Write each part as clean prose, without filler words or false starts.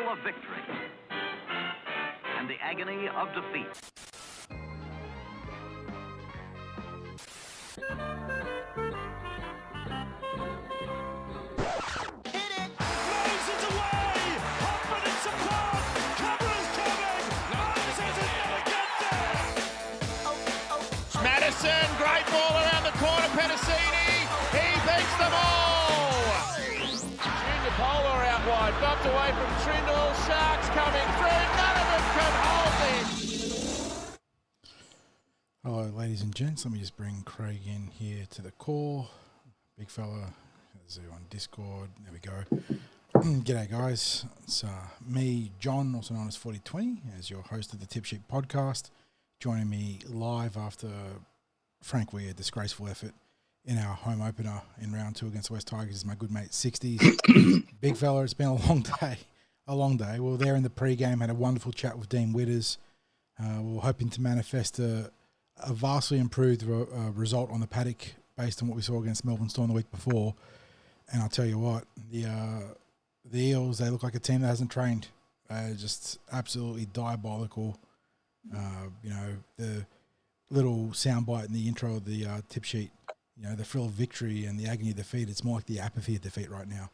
of victory and the agony of defeat. Madison, great ball around the corner, Preseason, he beats them all! Junior Polar out wide, bumped away from Trindle, Sharks coming through, none of them can hold this! Hello ladies and gents, let me just bring Craig in here to the call. Big fella, as on Discord, there we go. G'day guys, it's me, John, also known as 4020, as your host of the Tip Sheet podcast. Joining me live after, frankly, a disgraceful effort in our home opener in round 2 against the West Tigers is my good mate, Sixties. Big fella, it's been a long day. We were there in the pre-game, had a wonderful chat with Dean Witters. We were hoping to manifest a vastly improved result on the paddock based on what we saw against Melbourne Storm the week before. And I'll tell you what, the Eels, they look like a team that hasn't trained. Just absolutely diabolical. The little soundbite in the intro of the tip sheet, the thrill of victory and the agony of defeat, it's more like the apathy of defeat right now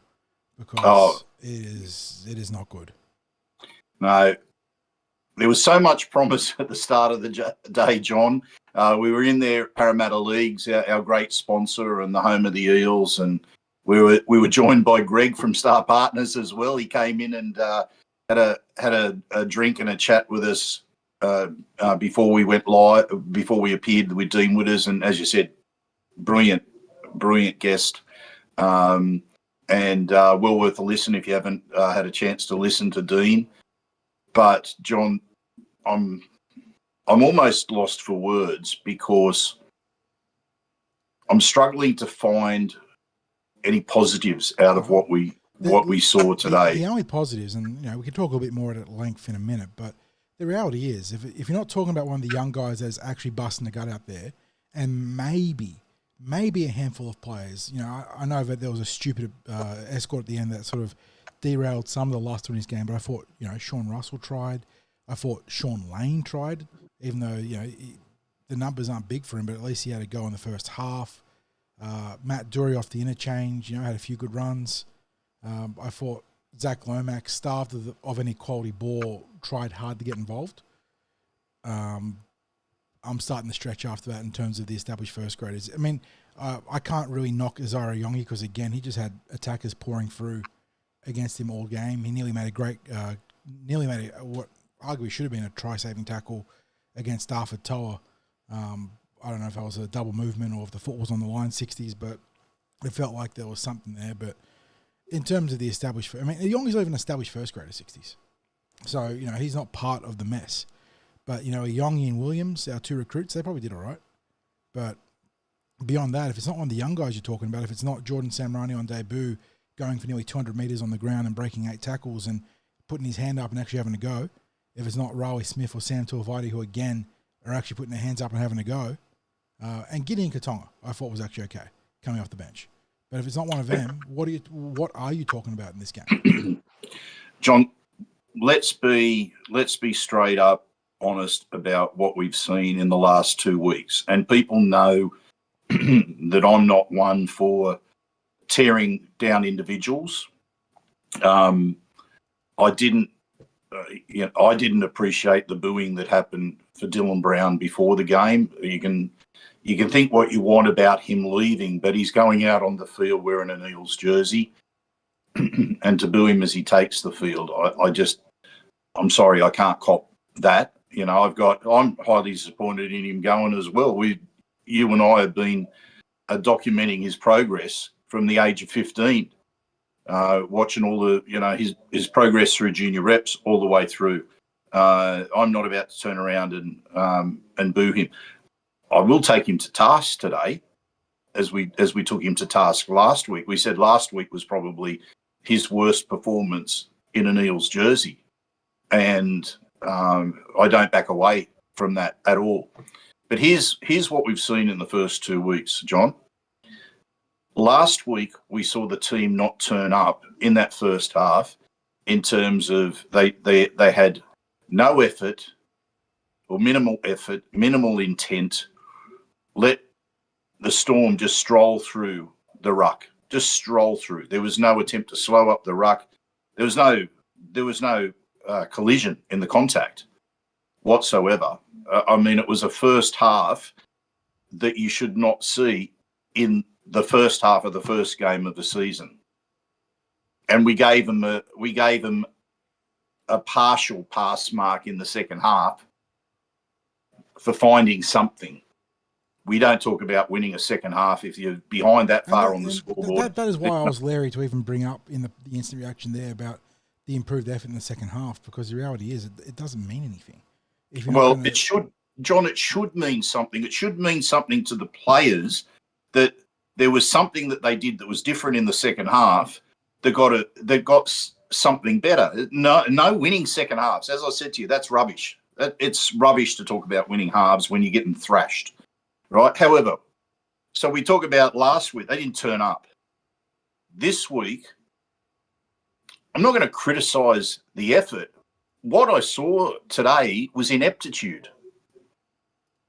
because it is not good. No, there was so much promise at the start of the day, John. We were in there, Parramatta Leagues, our great sponsor and the home of the Eels, and we were joined by Greg from Star Partners as well. He came in and had a drink and a chat with us before we went live, before we appeared with Dean Witters, and as you said, brilliant guest, and well worth a listen if you haven't had a chance to listen to Dean. But John, I'm almost lost for words because I'm struggling to find any positives out of what we saw today. The only positives, and we can talk a little bit more at length in a minute, but the reality is, if you're not talking about one of the young guys that's actually busting the gut out there, and maybe a handful of players, I know that there was a stupid escort at the end that sort of derailed some of the luster in his game, but I thought, Sean Russell tried. I thought Sean Lane tried, even though, the numbers aren't big for him, but at least he had a go in the first half. Matt Dury off the interchange, had a few good runs. I thought Zach Lomax, starved of any quality ball, tried hard to get involved. I'm starting to stretch after that in terms of the established first graders. I mean, I can't really knock Azara Yongi because, again, he just had attackers pouring through against him all game. He nearly made what arguably should have been a try-saving tackle against Stafford Toa. I don't know if that was a double movement or if the foot was on the line, 60s, but it felt like there was something there. But in terms of the established, Yongi's not even an established first grader, 60s. So, he's not part of the mess. But, Yongi and Williams, our 2 recruits, they probably did all right. But beyond that, if it's not one of the young guys you're talking about, if it's not Jordan Samrani on debut going for nearly 200 metres on the ground and breaking 8 tackles and putting his hand up and actually having a go, if it's not Riley Smith or Sam Tuivasa who, again, are actually putting their hands up and having a go, and Gideon Katonga, I thought was actually okay, coming off the bench. But if it's not one of them, what are you talking about in this game? John, let's be straight up honest about what we've seen in the last 2 weeks. And people know that I'm not one for tearing down individuals. I didn't appreciate the booing that happened for Dylan Brown before the game. You can think what you want about him leaving, but he's going out on the field wearing an Eels jersey, and to boo him as he takes the field, I'm sorry, I can't cop that. I'm highly disappointed in him going as well. You and I have been documenting his progress from the age of 15, watching all the, his progress through junior reps all the way through. I'm not about to turn around and boo him. I will take him to task today, as we took him to task last week. We said last week was probably his worst performance in an Eels jersey, and I don't back away from that at all. But here's what we've seen in the first 2 weeks, John. Last week we saw the team not turn up in that first half in terms of they had no effort or minimal effort, minimal intent. Let the Storm just stroll through the ruck, just stroll through. There was no attempt to slow up the ruck. There was no collision in the contact whatsoever. I mean, it was a first half that you should not see in the first half of the first game of the season. And we gave them a partial pass mark in the second half for finding something. We don't talk about winning a second half if you're behind that far on the scoreboard. That is why I was leery to even bring up in the instant reaction there about the improved effort in the second half, because the reality is it doesn't mean anything. It should, John, it should mean something. It should mean something to the players that there was something that they did that was different in the second half. They got something better. No winning second halves. As I said to you, that's rubbish. It's rubbish to talk about winning halves when you're getting thrashed, right? However, so we talk about last week, they didn't turn up. This week, I'm not going to criticise the effort. What I saw today was ineptitude.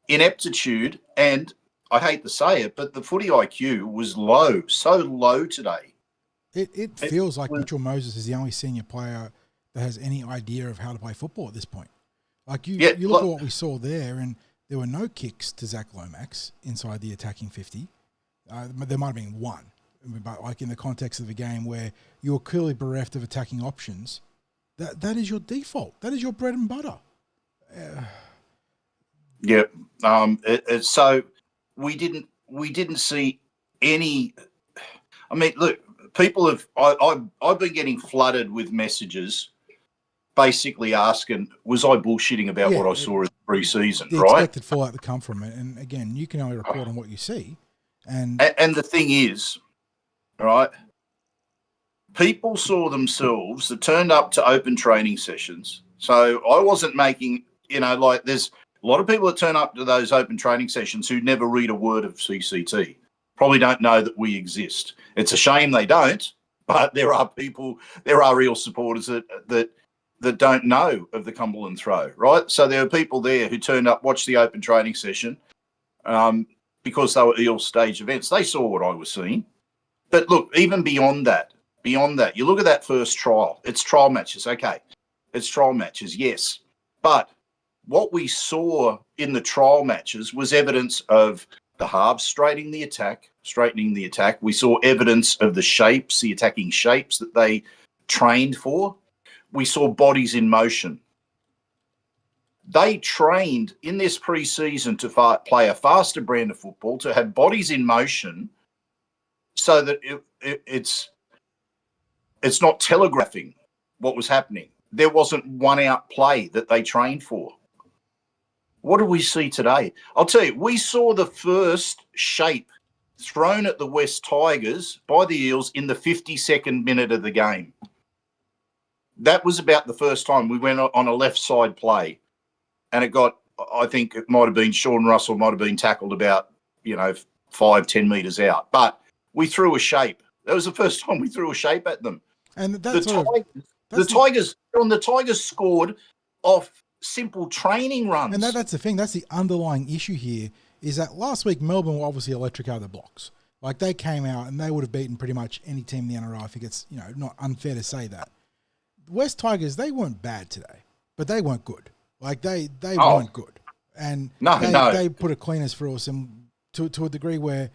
Ineptitude, and I hate to say it, but the footy IQ was low, so low today. It feels like Mitchell Moses is the only senior player that has any idea of how to play football at this point. Like you look at what we saw there, and there were no kicks to Zach Lomax inside the attacking 50. There might have been one, but like in the context of a game where you're clearly bereft of attacking options, that is your default. That is your bread and butter. Yeah. So we didn't see any. I mean, look, people have. I've been getting flooded with messages, basically asking, was I bullshitting about what I saw in pre-season? The right? Expected fallout that come from it, and again, you can only report on what you see. And the thing is, right? People saw themselves that turned up to open training sessions. So I wasn't making, like there's a lot of people that turn up to those open training sessions who never read a word of CCT. Probably don't know that we exist. It's a shame they don't, but there are real supporters that don't know of the Cumberland Throw, right? So there are people there who turned up, watched the open training session because they were Eels stage events. They saw what I was seeing. But look, even beyond that, you look at that first trial. It's trial matches, okay. It's trial matches, yes. But what we saw in the trial matches was evidence of the halves straightening the attack. We saw evidence of the attacking shapes that they trained for. We saw bodies in motion. They trained in this pre-season to play a faster brand of football, to have bodies in motion so that it's not telegraphing what was happening. There wasn't one out play that they trained for. What do we see today? I'll tell you, we saw the first shape thrown at the West Tigers by the Eels in the 52nd minute of the game. That was about the first time we went on a left side play, and I think it might have been Sean Russell might have been tackled about 5-10 metres out, but we threw a shape. That was the first time we threw a shape at them. And the Tigers scored off simple training runs. And that's the thing. That's the underlying issue here, is that last week Melbourne were obviously electric out of the blocks. Like, they came out and they would have beaten pretty much any team in the NRL. I think it's not unfair to say that. The West Tigers, they weren't bad today, but they weren't good. Like, they weren't good. And they put a cleaners for us, and to a degree where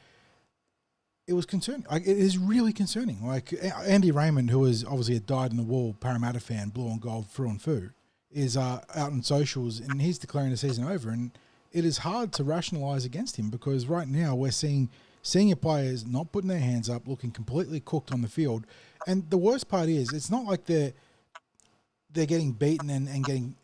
it was concerning. Like, it is really concerning. Like, Andy Raymond, who is obviously a dyed-in-the-wool Parramatta fan, blue and gold, through and through, is out on socials, and he's declaring the season over. And it is hard to rationalise against him, because right now we're seeing senior players not putting their hands up, looking completely cooked on the field. And the worst part is, it's not like they're getting beaten and getting,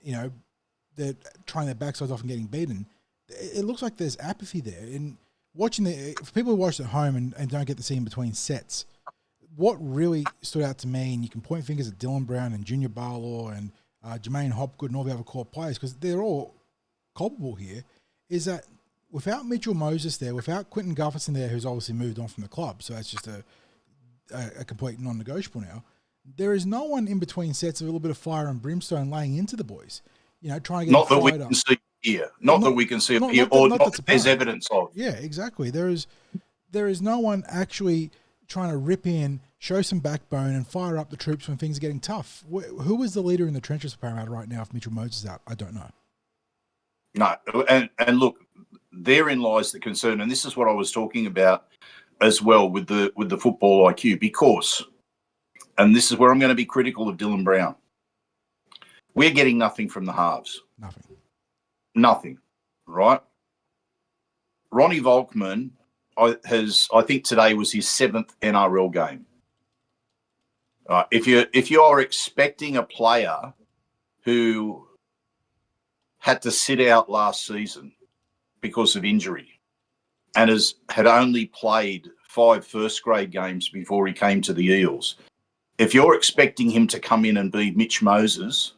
they're trying their backsides off and getting beaten. It looks like there's apathy there. And watching for people who watch at home and don't get to see in between sets, what really stood out to me, and you can point fingers at Dylan Brown and Junior Barlaw and Jermaine Hopgood and all the other core players, because they're all culpable here, is that without Mitchell Moses there, without Quinton Gufferson there, who's obviously moved on from the club, so that's just a complete non-negotiable now, there is no one in between sets of a little bit of fire and brimstone laying into the boys. Trying to get Not them that we fired can up. see here. Not that we can see up here, or not that there's evidence of. Yeah, exactly. There is no one actually trying to rip in, show some backbone, and fire up the troops when things are getting tough. Who is the leader in the trenches for Parramatta right now if Mitchell Moses is out? I don't know. No, and look, therein lies the concern, and this is what I was talking about as well with the football IQ, because, and this is where I'm going to be critical of Dylan Brown. We're getting nothing from the halves. Nothing, right? Ronnie Volkman I think today was his 7th NRL game. If you are expecting a player who had to sit out last season because of injury and had only played 5 first-grade games before he came to the Eels, if you're expecting him to come in and be Mitch Moses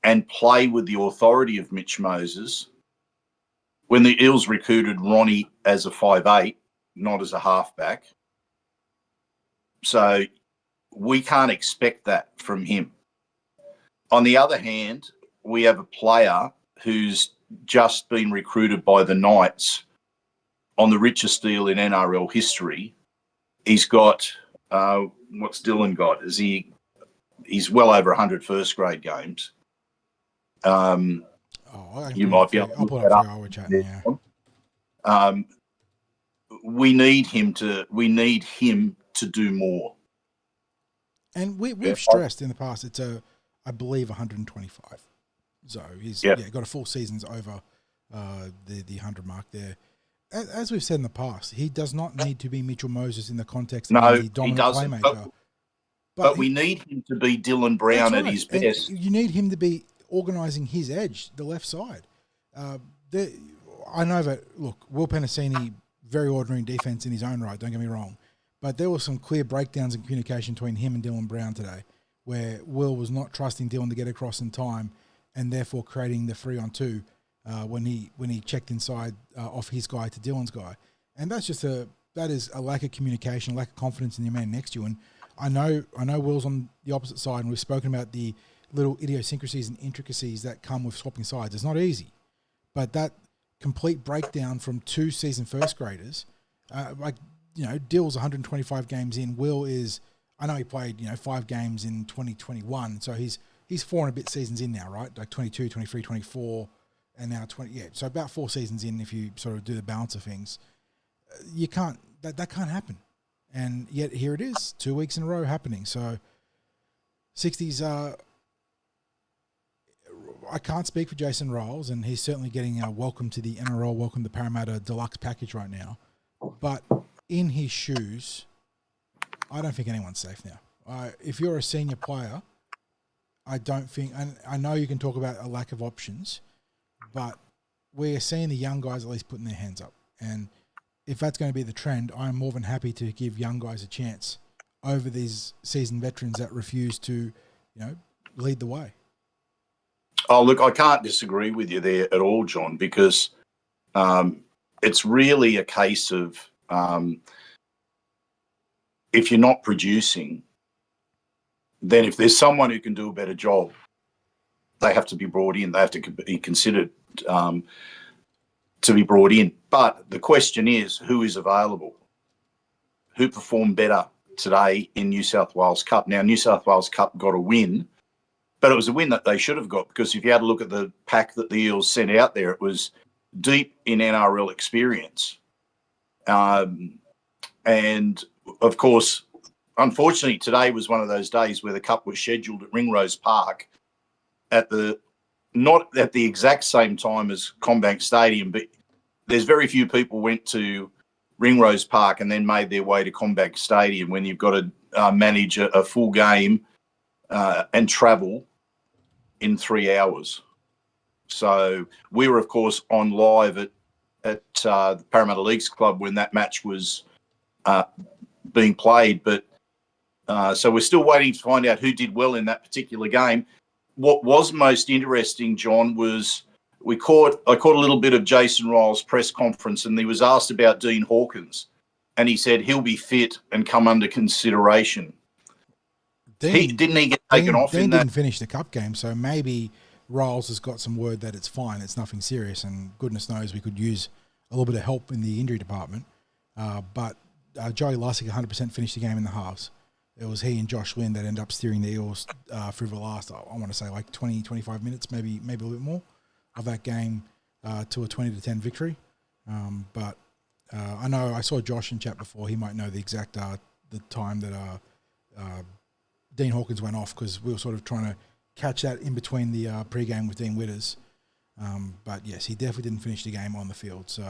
and play with the authority of Mitch Moses, when the Eels recruited Ronnie as a 5'8", not as a halfback, so we can't expect that from him. On the other hand, we have a player who's just been recruited by the Knights on the richest deal in NRL history. He's got, what's Dylan got? He's well over 100 first-grade games. You might be able to look that up. We need him to do more. And we've stressed in the past, it's I believe 125. So he's got a full season's over the 100 mark there. As we've said in the past, he does not need to be Mitchell Moses in the context of the dominant playmaker. But we need him to be Dylan Brown at his best. And you need him to be organising his edge, the left side. I know that, look, Will Penasini, very ordinary defence in his own right, don't get me wrong. But there were some clear breakdowns in communication between him and Dylan Brown today, where Will was not trusting Dylan to get across in time and therefore creating the 3-on-2 when he checked inside off his guy to Dylan's guy. And that is a lack of communication, a lack of confidence in the man next to you. And I know Will's on the opposite side, and we've spoken about the little idiosyncrasies and intricacies that come with swapping sides. It's not easy. But that complete breakdown from 2 seasoned first graders, Dill's 125 games in. Will is, I know he played, 5 games in 2021. So he's 4 and a bit seasons in now, right? Like 22, 23, 24, and now 20. Yeah, so about 4 seasons in if you sort of do the balance of things. You can't, that can't happen. And yet here it is, 2 weeks in a row happening. So 60s, I can't speak for Jason Riles, and he's certainly getting a welcome to the NRL, welcome to Parramatta deluxe package right now. But in his shoes, I don't think anyone's safe now. If you're a senior player, I don't think, and I know you can talk about a lack of options, but we're seeing the young guys at least putting their hands up. And if that's going to be the trend, I'm more than happy to give young guys a chance over these seasoned veterans that refuse to, lead the way. Oh, look, I can't disagree with you there at all, John, because it's really a case of if you're not producing, then if there's someone who can do a better job, they have to be brought in. They have to be considered to be brought in. But the question is, who is available? Who performed better today in New South Wales Cup? Now, New South Wales Cup got a win, but it was a win that they should have got, because if you had a look at the pack that the Eels sent out there, it was deep in NRL experience. And, of course, unfortunately, today was one of those days where the Cup was scheduled at Ringrose Park not at the exact same time as CommBank Stadium, but there's very few people went to Ringrose Park and then made their way to CommBank Stadium when you've got to manage a full game and travel in 3 hours. So we were, of course, on live at the Parramatta Leagues Club when that match was being played. But so we're still waiting to find out who did well in that particular game. What was most interesting, John, was I caught a little bit of Jason Riles' press conference, and he was asked about Dean Hawkins, and he said he'll be fit and come under consideration. Didn't he get taken off Dean in that? didn't finish the cup game, so maybe Riles has got some word that it's fine, it's nothing serious, and goodness knows we could use a little bit of help in the injury department. But Joey Lussick 100% finished the game in the halves. It was he and Josh Lynn that ended up steering the Eels through the last, I want to say, like 20, 25 minutes, maybe a little bit more of that game to a 20-10 victory. But I know I saw Josh in chat before. He might know the exact the time that Dean Hawkins went off, because we were sort of trying to catch that in between the pre-game with Dean Witters. But yes, he definitely didn't finish the game on the field. So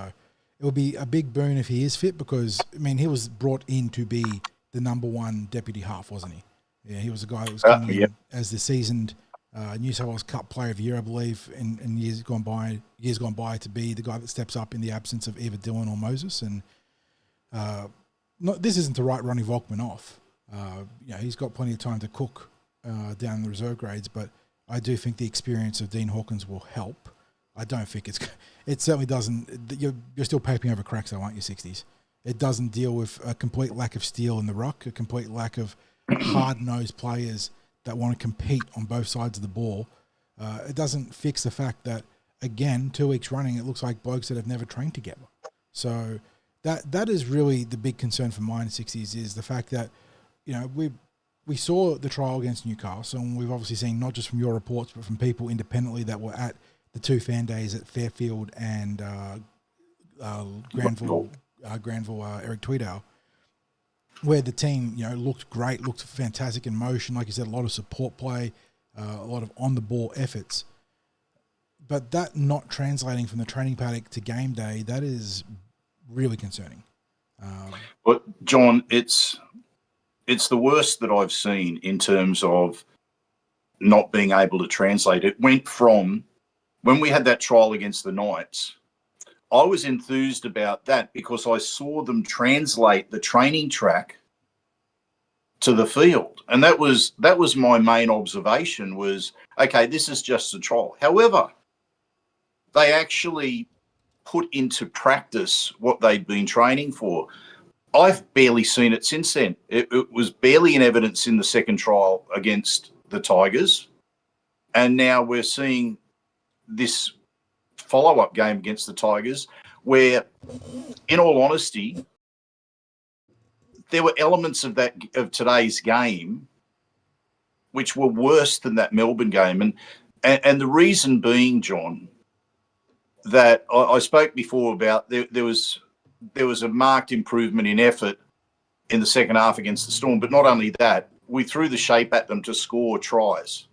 it would be a big boon if he is fit, because, I mean, he was brought in to be the number one deputy half, wasn't he? Yeah, he was the guy that was coming in as the seasoned New South Wales Cup Player of the Year, I believe, in years gone by, to be the guy that steps up in the absence of either Dylan or Moses. And this isn't to write Ronnie Volkman off. He's got plenty of time to cook down in the reserve grades, but I do think the experience of Dean Hawkins will help. I don't think it certainly doesn't. You're still paping over cracks, though, aren't you, 60s? It doesn't deal with a complete lack of steel in the ruck, a complete lack of hard-nosed players that want to compete on both sides of the ball. It doesn't fix the fact that, again, 2 weeks running, it looks like blokes that have never trained together. So that is really the big concern for mine, 60s, is the fact that, we saw the trial against Newcastle, and we've obviously seen, not just from your reports, but from people independently that were at the 2 fan days at Fairfield and Granville, Eric Tweedale, where the team, looked great, looked fantastic in motion. Like you said, a lot of support play, a lot of on-the-ball efforts. But that not translating from the training paddock to game day, that is really concerning. But, John, it's the worst that I've seen in terms of not being able to translate. It went from, when we had that trial against the Knights, I was enthused about that because I saw them translate the training track to the field. And that was my main observation was, okay, this is just a trial. However, they actually put into practice what they'd been training for. I've barely seen it since then. It was barely in evidence in the second trial against the Tigers. And now we're seeing this follow-up game against the Tigers where, in all honesty, there were elements of today's game which were worse than that Melbourne game. And the reason being, John, that I spoke before about there was a marked improvement in effort in the second half against the Storm. But not only that, we threw the shape at them to score tries,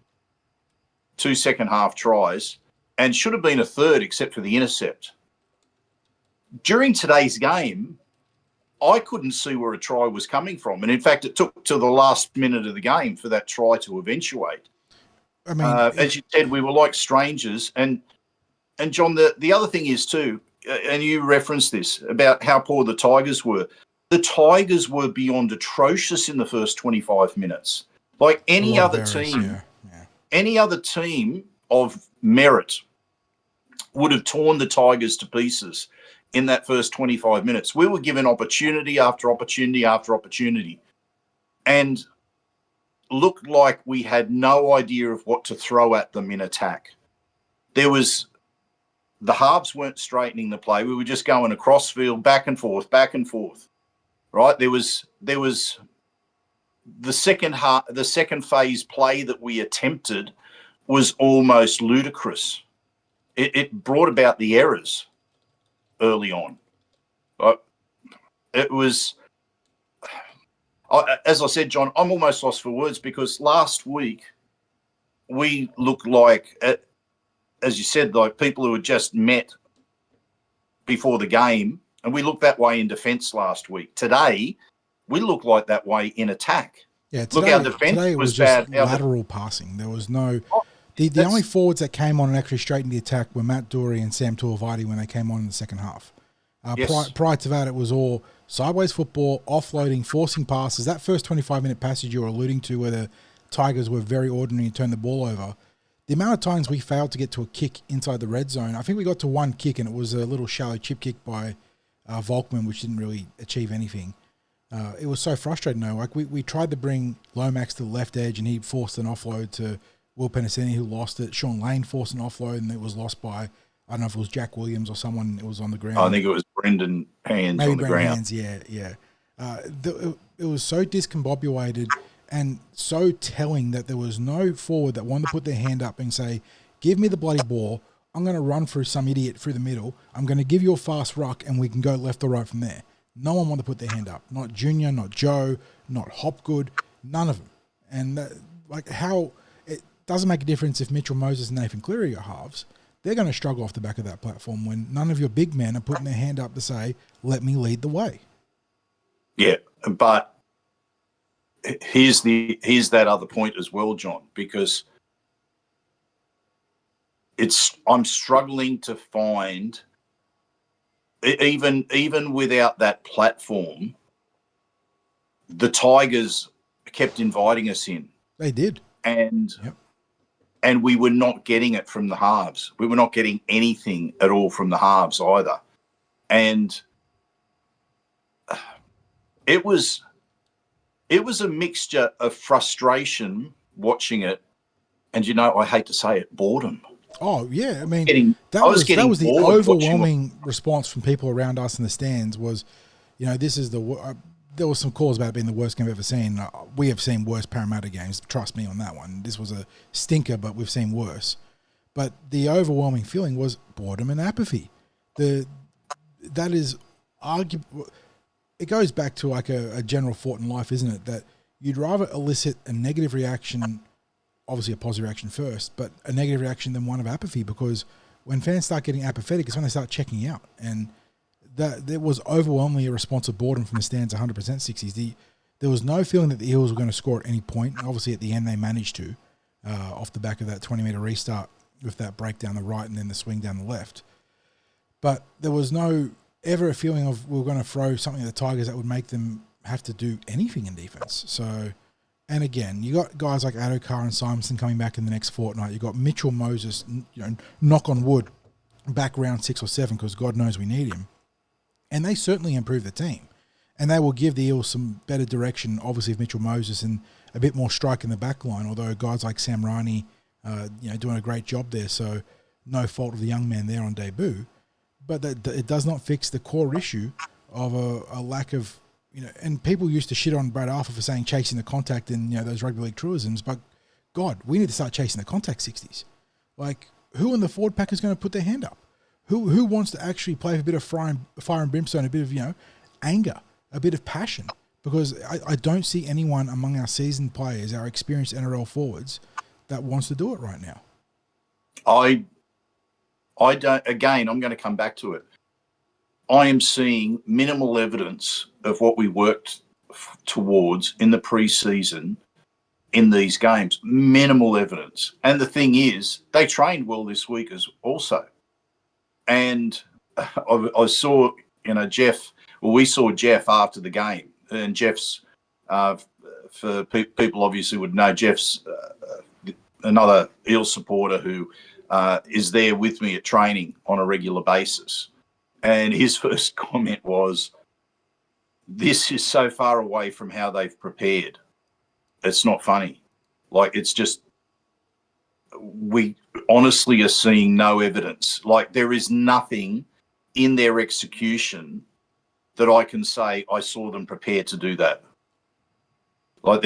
2 second-half tries, and should have been a third except for the intercept. During today's game, I couldn't see where a try was coming from. And, in fact, it took to the last minute of the game for that try to eventuate. I mean, as you said, we were like strangers. And John, the other thing is too, and you referenced this, about how poor the Tigers were. The Tigers were beyond atrocious in the first 25 minutes. Like any other team, any other team of merit would have torn the Tigers to pieces in that first 25 minutes. We were given opportunity after opportunity after opportunity and looked like we had no idea of what to throw at them in attack. The halves weren't straightening the play. We were just going across field, back and forth, right? There was the second phase play that we attempted was almost ludicrous. It brought about the errors early on. It was, as I said, John, I'm almost lost for words because last week we looked like, as you said, like people who had just met before the game, and we looked that way in defence last week. Today, we look like that way in attack. Yeah, look, our defence was just bad. Lateral passing. There was no... The only forwards that came on and actually straightened the attack were Matt Doorey and Sam Tuivasa when they came on in the second half. Yes. Prior to that, it was all sideways football, offloading, forcing passes. That first 25-minute passage you were alluding to where the Tigers were very ordinary and turned the ball over, the amount of times we failed to get to a kick inside the red zone, I think we got to one kick and it was a little shallow chip kick by Volkman, which didn't really achieve anything. It was so frustrating though. Like we tried to bring Lomax to the left edge and he forced an offload to Will Penasini, who lost it. Sean Lane forced an offload and it was lost by, I don't know if it was Jack Williams or someone. It was on the ground. I think it was Brendan Hands on the ground. Hands, yeah. It was so discombobulated and so telling that there was no forward that wanted to put their hand up and say, give me the bloody ball. I'm going to run through some idiot through the middle. I'm going to give you a fast ruck and we can go left or right from there. No one wanted to put their hand up. Not Junior, not Joe, not Hopgood, none of them. And it doesn't make a difference if Mitchell Moses and Nathan Cleary are halves. They're going to struggle off the back of that platform when none of your big men are putting their hand up to say, let me lead the way. Yeah, but here's that other point as well, John, because I'm struggling to find, even without that platform, the Tigers kept inviting us in. They did. And we were not getting it from the halves. We were not getting anything at all from the halves either. And it was a mixture of frustration watching it and, I hate to say it, boredom. Oh, yeah. I mean, that was the overwhelming response from people around us in the stands was, this is there was some calls about it being the worst game I've ever seen. We have seen worse Parramatta games. Trust me on that one. This was a stinker, but we've seen worse. But the overwhelming feeling was boredom and apathy. That is arguable. It goes back to like a general thought in life, isn't it? That you'd rather elicit a negative reaction, obviously a positive reaction first, but a negative reaction than one of apathy, because when fans start getting apathetic, it's when they start checking out. And that there was overwhelmingly a response of boredom from the stands, 100% 60s. There was no feeling that the Eels were going to score at any point. Obviously, at the end, they managed to, off the back of that 20-metre restart with that break down the right and then the swing down the left. But there was no ever a feeling of we were going to throw something at the Tigers that would make them have to do anything in defence. So, and again, you got guys like Adokar and Simonson coming back in the next fortnight. You got Mitchell Moses, knock on wood, back round 6 or 7 because God knows we need him. And they certainly improve the team. And they will give the Eels some better direction, obviously, with Mitchell Moses and a bit more strike in the back line, although guys like Sam Riney, doing a great job there, so no fault of the young man there on debut. But it does not fix the core issue of a lack of, and people used to shit on Brad Arthur for saying chasing the contact and, those rugby league truisms, but God, we need to start chasing the contact 60s. Like, who in the forward pack is going to put their hand up? Who wants to actually play with a bit of fire and brimstone, a bit of, anger, a bit of passion? Because I don't see anyone among our seasoned players, our experienced NRL forwards, that wants to do it right now. I don't, again, I'm going to come back to it. I am seeing minimal evidence of what we worked towards in the preseason in these games. Minimal evidence. And the thing is, they trained well this week as also. And I saw, Jeff, we saw Jeff after the game. And Jeff's, for people obviously would know, Jeff's another Eels supporter who is there with me at training on a regular basis. And his first comment was, this is so far away from how they've prepared. It's not funny. Like, it's just, we honestly are seeing no evidence. Like, there is nothing in their execution that I can say I saw them prepared to do that. Like,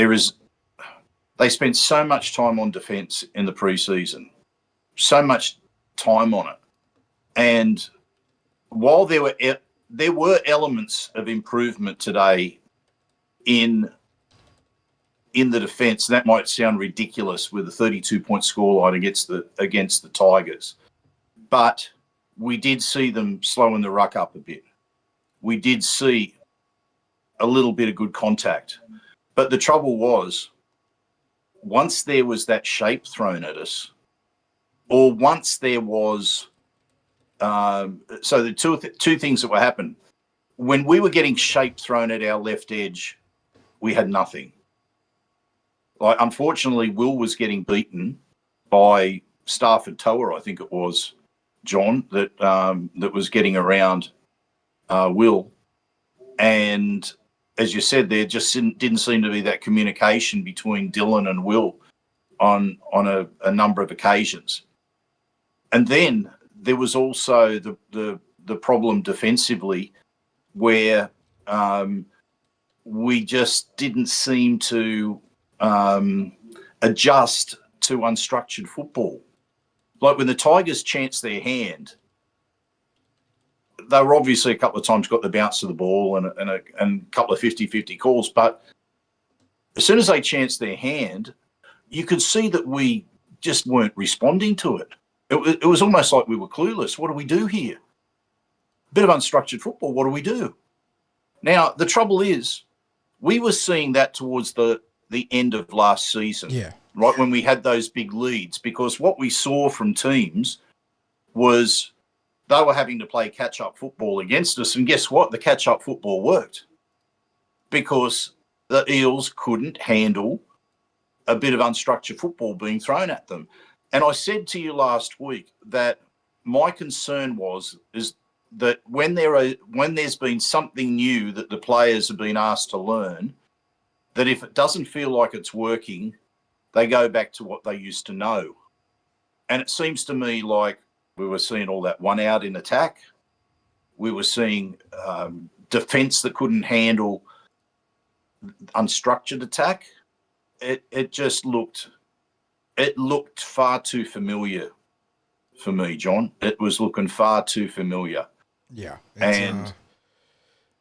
they spent so much time on defence in the preseason, so much time on it. And while there were elements of improvement today in the defence, that might sound ridiculous with a 32-point scoreline against the Tigers, but we did see them slowing the ruck up a bit. We did see a little bit of good contact. But the trouble was, once there was that shape thrown at us, or once there was, so the two things that were happening. When we were getting shape thrown at our left edge, we had nothing. Like, unfortunately, Will was getting beaten by Stafford Toa, I think it was, John, that was getting around Will. And as you said, there just didn't seem to be that communication between Dylan and Will on a number of occasions. And then there was also the problem defensively where we just didn't seem to adjust to unstructured football. Like when the Tigers chanced their hand, they were obviously a couple of times got the bounce of the ball and a couple of 50-50 calls. But as soon as they chanced their hand, you could see that we just weren't responding to it. It was almost like we were clueless. What do we do here? Bit of unstructured football. What do we do? Now, the trouble is we were seeing that towards the end of last season, right, when we had those big leads, because what we saw from teams was they were having to play catch-up football against us. And guess what? The catch-up football worked because the Eels couldn't handle a bit of unstructured football being thrown at them. And I said to you last week that my concern is that when there's been something new that the players have been asked to learn, that if it doesn't feel like it's working, they go back to what they used to know. And it seems to me like we were seeing all that one out in attack. We were seeing defence that couldn't handle unstructured attack. It just looked far too familiar for me, John. It was looking far too familiar. Yeah. And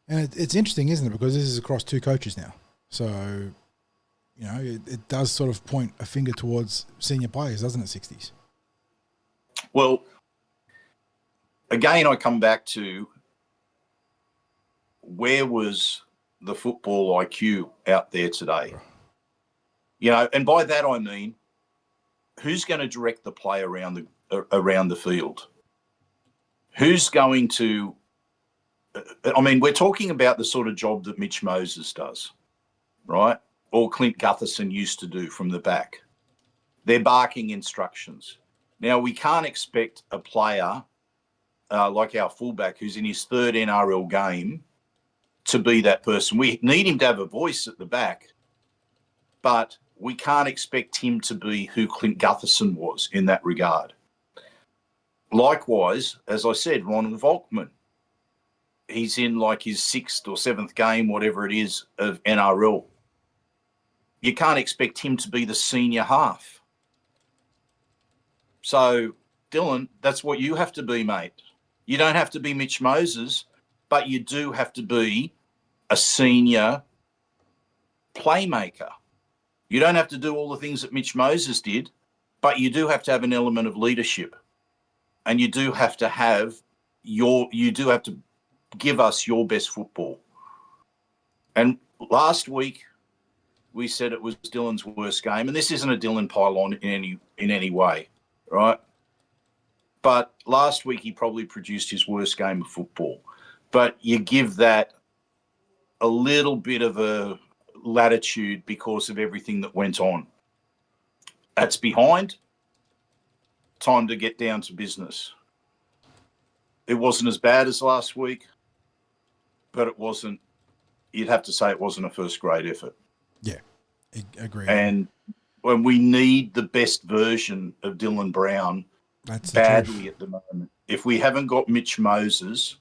it's interesting, isn't it? Because this is across two coaches now. So, you know, it does sort of point a finger towards senior players, doesn't it, 60s? Well, again, I come back to where was the football IQ out there today? You know, and by that I mean, who's going to direct the play around the field? Who's going to? I mean, we're talking about the sort of job that Mitch Moses does, right? Or Clint Gutherson used to do from the back. They're barking instructions. Now, we can't expect a player like our fullback who's in his third NRL game to be that person. We need him to have a voice at the back, but we can't expect him to be who Clint Gutherson was in that regard. Likewise, as I said, Ronald Volkman. He's in like his 6th or 7th game, whatever it is, of NRL. You can't expect him to be the senior half. So, Dylan, that's what you have to be, mate. You don't have to be Mitch Moses, but you do have to be a senior playmaker. You don't have to do all the things that Mitch Moses did, but you do have to have an element of leadership. And you do have to give us your best football. And last week we said it was Dylan's worst game, and this isn't a Dylan pile-on in any way, right? But last week he probably produced his worst game of football. But you give that a little bit of a latitude because of everything that went on. That's behind. Time to get down to business. It wasn't as bad as last week, but it wasn't, you'd have to say it wasn't a first-grade effort. Yeah, I agree. And when we need the best version of Dylan Brown badly at the moment. If we haven't got Mitch Moses,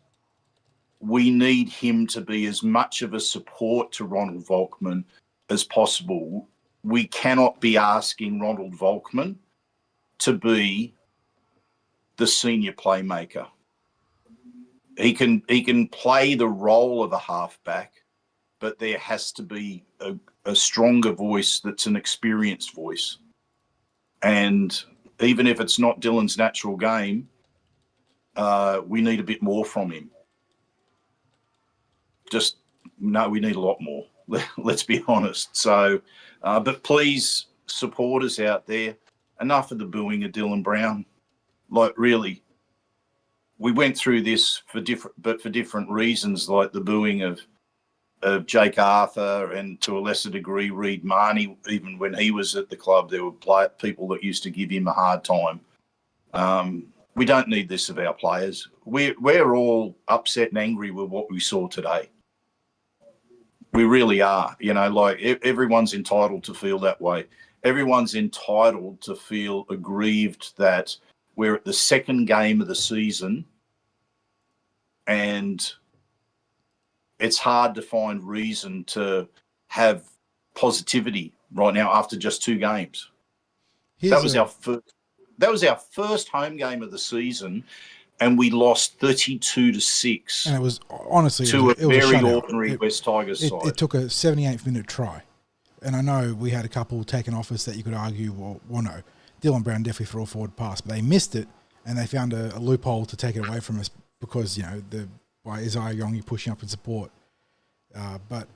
we need him to be as much of a support to Ronald Volkman as possible. We cannot be asking Ronald Volkman to be the senior playmaker. He can play the role of a halfback, but there has to be a stronger voice that's an experienced voice. And even if it's not Dylan's natural game, we need a bit more from him. We need a lot more. Let's be honest. So, but please, supporters out there, enough of the booing of Dylan Brown. Like, really, we went through this for different reasons, like the booing of Jake Arthur and to a lesser degree Reid Marnie. Even when he was at the club, there were people that used to give him a hard time. We don't need this of our players. We're all upset and angry with what we saw today. We really are. Like everyone's entitled to feel that way. Everyone's entitled to feel aggrieved that we're at the second game of the season and it's hard to find reason to have positivity right now after just 2 games. That was our first home game of the season, and we lost 32-6. And it was honestly to it a was very shutout. ordinary West Tigers side. It took a 78th minute try, and I know we had a couple taken off us that you could argue, well, no, Dylan Brown definitely threw a forward pass, but they missed it, and they found a loophole to take it away from us because by Isaiah Yongi pushing up in support. But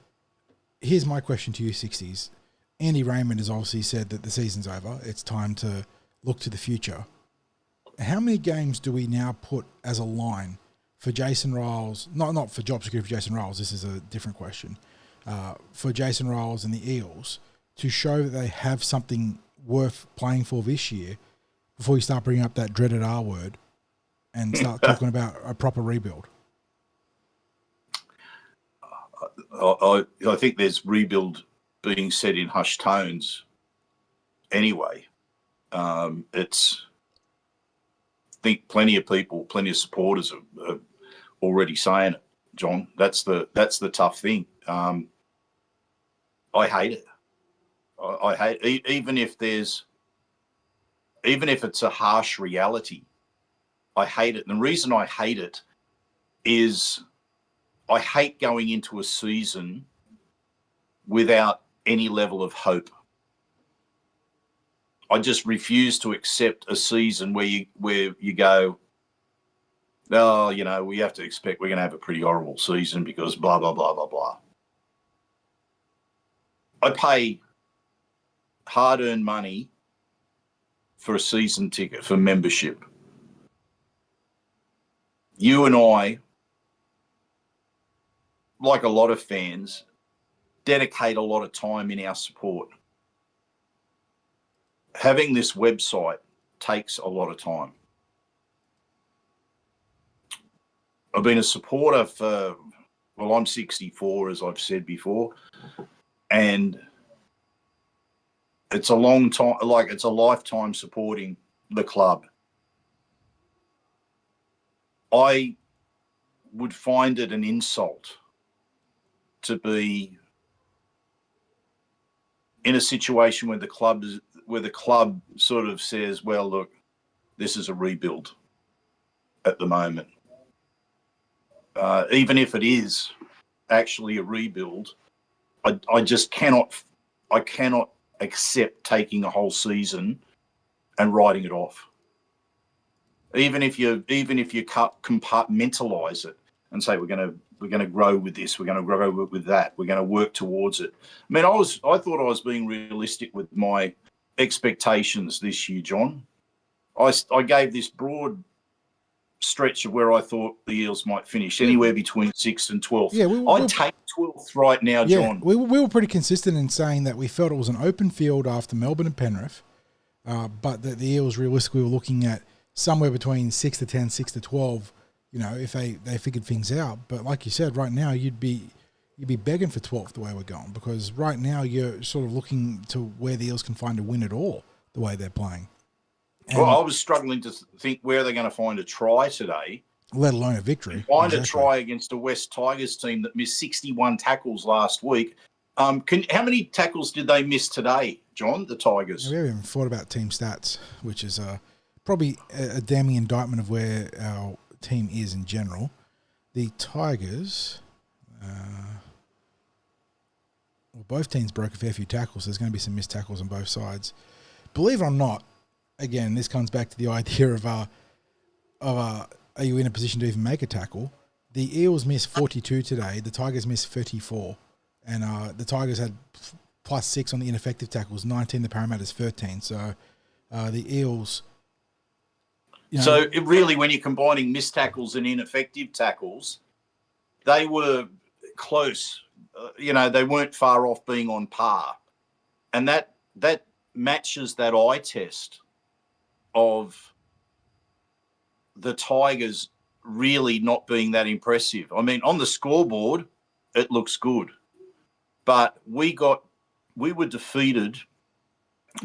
here's my question to you, 60s. Andy Raymond has obviously said that the season's over. It's time to look to the future. How many games do we now put as a line for Jason Riles? Not for job security for Jason Riles. This is a different question. For Jason Riles and the Eels to show that they have something worth playing for this year before you start bringing up that dreaded R word and start talking about a proper rebuild. I think there's rebuild being said in hushed tones anyway. I think plenty of people, plenty of supporters are already saying it, John. That's the tough thing. I hate it. I hate even if it's a harsh reality. I hate it. And the reason I hate it is I hate going into a season without any level of hope. I just refuse to accept a season where you go, oh, we have to expect we're going to have a pretty horrible season because blah, blah, blah, blah, blah. I pay hard-earned money for a season ticket, for membership. You and I, like a lot of fans, dedicate a lot of time in our support. Having this website takes a lot of time. I've been a supporter I'm 64, as I've said before, and it's a long time, it's a lifetime supporting the club. I would find it an insult to be in a situation where the club sort of says, well, look, this is a rebuild at the moment. Even if it is actually a rebuild, I just cannot accept taking a whole season and writing it off. Even if you compartmentalize it and say we're going to grow with this, we're going to grow with that, we're going to work towards it. I mean, I thought I was being realistic with my expectations this year, John. I gave this broad stretch of where I thought the Eels might finish, anywhere between 6th and 12th. Yeah, I'd take 12th right now, John. We were pretty consistent in saying that we felt it was an open field after Melbourne and Penrith, but that the Eels realistically were looking at somewhere between 6 to 10, 6 to 12, if they figured things out. But like you said, right now you'd be begging for 12th the way we're going, because right now you're sort of looking to where the Eels can find a win at all the way they're playing. Well, I was struggling to think where they're going to find a try today, let alone a victory. Find a try against a West Tigers team that missed 61 tackles last week. How many tackles did they miss today, John, the Tigers? We haven't even thought about team stats, which is probably a damning indictment of where our team is in general. The Tigers, both teams broke a fair few tackles. There's going to be some missed tackles on both sides. Believe it or not, again, this comes back to the idea of are you in a position to even make a tackle? The Eels missed 42 today. The Tigers missed 34. And the Tigers had +6 on the ineffective tackles, 19. The Parramatta's 13. So the Eels... So really, when you're combining missed tackles and ineffective tackles, they were close. They weren't far off being on par. And that matches that eye test of the Tigers really not being that impressive. I mean, on the scoreboard, it looks good. But we were defeated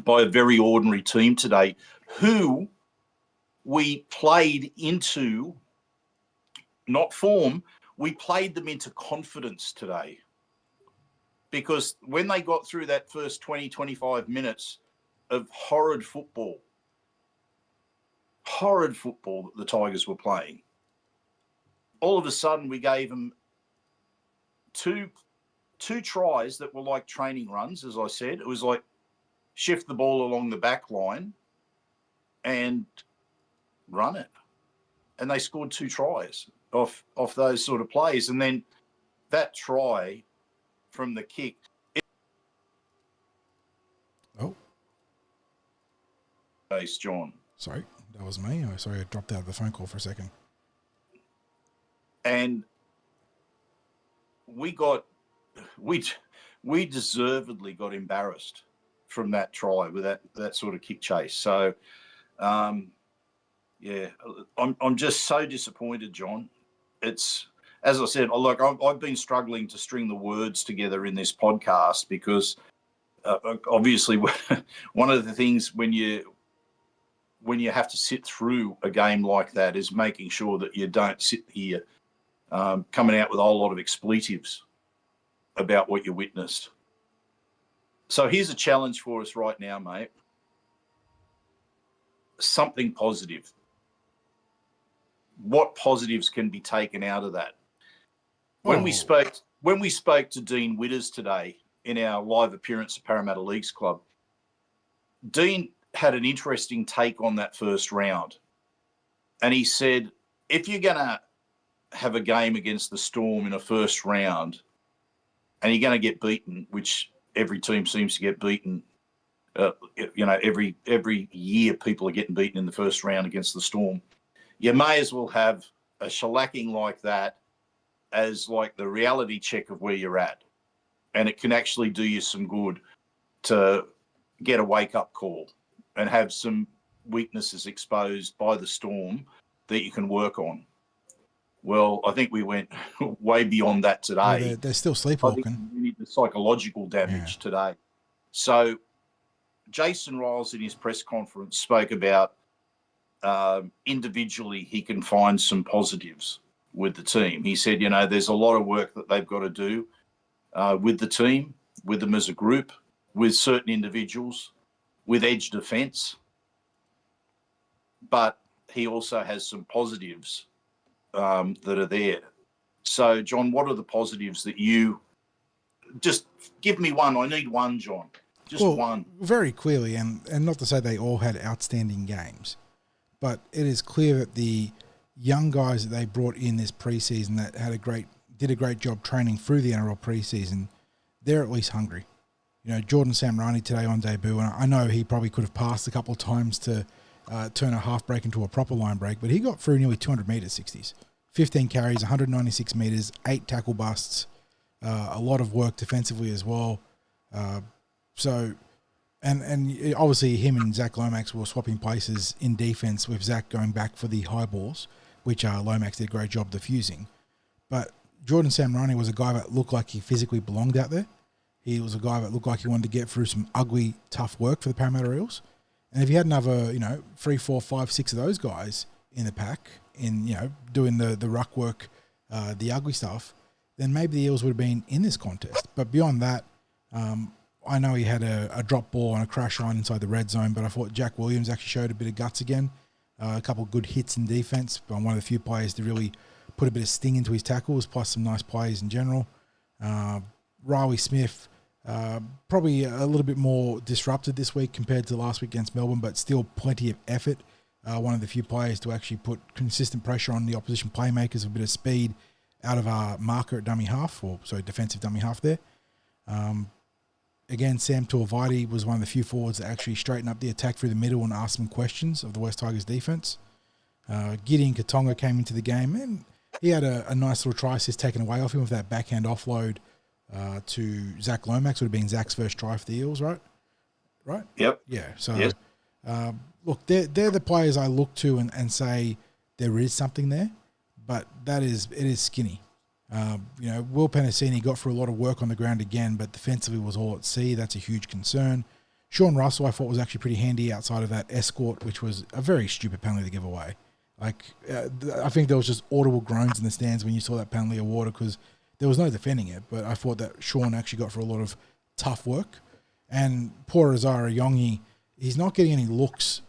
by a very ordinary team today, who we played into, not form, we played them into confidence today. Because when they got through that first 20, 25 minutes of horrid football that the Tigers were playing, all of a sudden we gave them two tries that were like training runs, as I said. It was like shift the ball along the back line and run it. And they scored 2 tries off those sort of plays. And then that try from the kick. Oh. Thanks, John. Sorry, that was me. Oh, sorry, I dropped out of the phone call for a second. And we deservedly got embarrassed from that try with that sort of kick chase. So, yeah, I'm just so disappointed, John. It's, as I said, look, I've been struggling to string the words together in this podcast because obviously one of the things when you have to sit through a game like that is making sure that you don't sit here coming out with a whole lot of expletives about what you witnessed. So here's a challenge for us right now, mate. Something positive. What positives can be taken out of that? When we spoke to Dean Witters today in our live appearance at Parramatta Leagues Club, Dean had an interesting take on that first round. And he said, if you're going to have a game against the Storm in a first round and you're going to get beaten, which every team seems to get beaten, every year people are getting beaten in the first round against the Storm, you may as well have a shellacking like that as like the reality check of where you're at. And it can actually do you some good to get a wake-up call and have some weaknesses exposed by the Storm that you can work on. Well, I think we went way beyond that today. Yeah, they're still I think sleepwalking. we need the psychological damage today. So Jason Riles in his press conference spoke about individually he can find some positives with the team. He said, there's a lot of work that they've got to do with the team, with them as a group, with certain individuals, with edge defence. But he also has some positives that are there. So, John, what are the positives that you just give me one? I need one, John. Just one. Very clearly, and not to say they all had outstanding games, but it is clear that the young guys that they brought in this preseason that did a great job training through the NRL preseason, they're at least hungry. Jordan Samrani today on debut, and I know he probably could have passed a couple of times to turn a half break into a proper line break, but he got through nearly 200 metres, 60s. 15 carries, 196 metres, 8 tackle busts, a lot of work defensively as well. And obviously him and Zach Lomax were swapping places in defence with Zach going back for the high balls, which Lomax did a great job diffusing. But Jordan Samrani was a guy that looked like he physically belonged out there. He was a guy that looked like he wanted to get through some ugly, tough work for the Parramatta Eels. And if you had another, 3, 4, 5, 6 of those guys in the pack, doing the ruck work, the ugly stuff, then maybe the Eels would have been in this contest. But beyond that, I know he had a drop ball and a crash line inside the red zone, but I thought Jack Williams actually showed a bit of guts again. A couple of good hits in defence, but one of the few players to really put a bit of sting into his tackles, plus some nice plays in general. Riley Smith, probably a little bit more disrupted this week compared to last week against Melbourne, but still plenty of effort. One of the few players to actually put consistent pressure on the opposition playmakers, a bit of speed out of our marker at dummy half, defensive dummy half there. Again, Sam Tuivasa was one of the few forwards that actually straightened up the attack through the middle and asked some questions of the West Tigers defence. Gideon Katonga came into the game, and he had a nice little try assist taken away off him with that backhand offload to Zach Lomax. Would have been Zach's first try for the Eels, right? Right? Yep. Yeah. So, yes. Look, they're the players I look to and say there is something there, but it is skinny. Will Penasini got through a lot of work on the ground again, but defensively was all at sea. That's a huge concern. Sean Russell, I thought, was actually pretty handy outside of that escort, which was a very stupid penalty to give away. I think there was just audible groans in the stands when you saw that penalty awarded because there was no defending it. But I thought that Sean actually got through a lot of tough work. And poor Azara Yongi, he's not getting any looks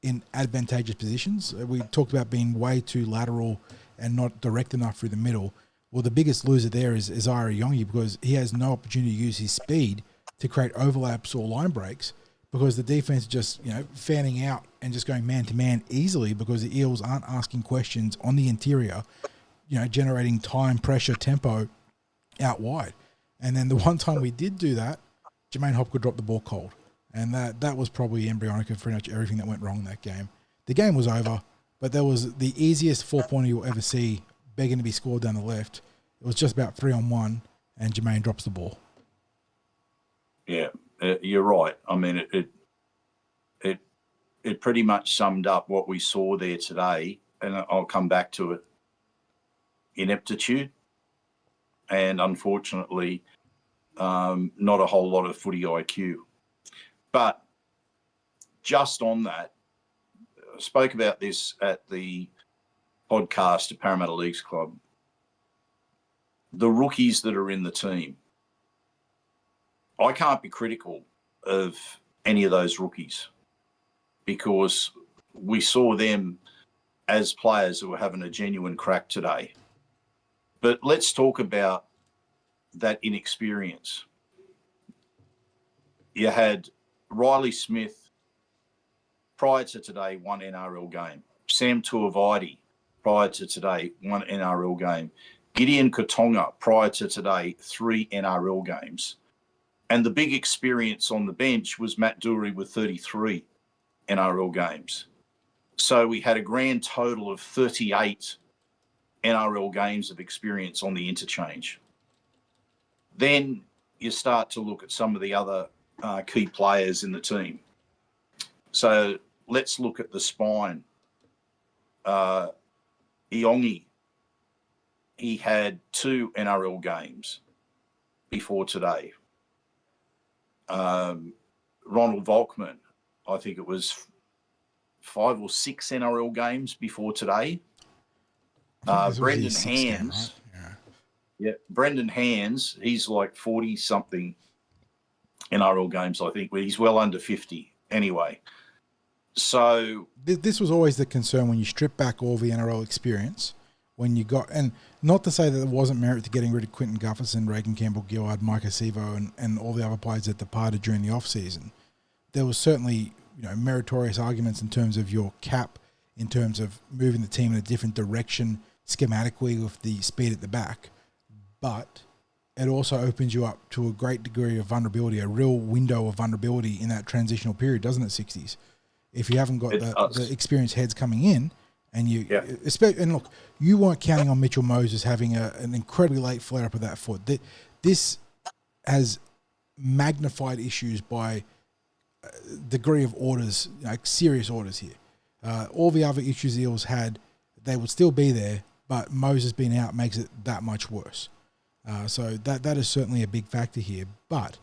in advantageous positions. We talked about being way too lateral and not direct enough through the middle. Well, the biggest loser there is Azara Yongi because he has no opportunity to use his speed to create overlaps or line breaks because the defense is just, fanning out and just going man-to-man easily because the Eels aren't asking questions on the interior, generating time, pressure, tempo out wide. And then the one time we did do that, Jermaine Hopgood dropped the ball cold. And that was probably embryonic of pretty much everything that went wrong in that game. The game was over, but there was the easiest 4-pointer you'll ever see begging to be scored down the left. It was just about 3-on-1, and Jermaine drops the ball. Yeah, you're right. I mean, it pretty much summed up what we saw there today, and I'll come back to it. Ineptitude, and unfortunately, not a whole lot of footy IQ. But just on that, I spoke about this at the podcast at Parramatta Leagues Club. The rookies that are in the team, I can't be critical of any of those rookies because we saw them as players who were having a genuine crack today. But let's talk about that inexperience. You had Riley Smith, prior to today, 1 NRL game. Sam Tuivasa, prior to today, 1 NRL game. Gideon Katonga, prior to today, 3 NRL games. And the big experience on the bench was Matt Dury with 33 NRL games. So we had a grand total of 38 NRL games of experience on the interchange. Then you start to look at some of the other key players in the team. So let's look at the spine. Iongi, he had 2 NRL games before today. Ronald Volkman, I think it was 5 or 6 NRL games before today. Brendan Hands, right? yeah, Brendan Hands, he's like 40-something NRL games, I think. He's well under 50 anyway. So this was always the concern when you strip back all the NRL experience. When you got, and not to say that there wasn't merit to getting rid of Quinton Gufferson, Reagan Campbell-Gillard, Mike Acevo, and all the other players that departed during the off-season. There was certainly, meritorious arguments in terms of your cap, in terms of moving the team in a different direction schematically with the speed at the back. But it also opens you up to a great degree of vulnerability, a real window of vulnerability in that transitional period, doesn't it, 60s? If you haven't got the experienced heads coming in, and and look, you weren't counting on Mitchell Moses having an incredibly late flare-up of that foot. This has magnified issues by degree of orders, serious orders here. All the other issues the Eels had, they would still be there, but Moses being out makes it that much worse. So that is certainly a big factor here. But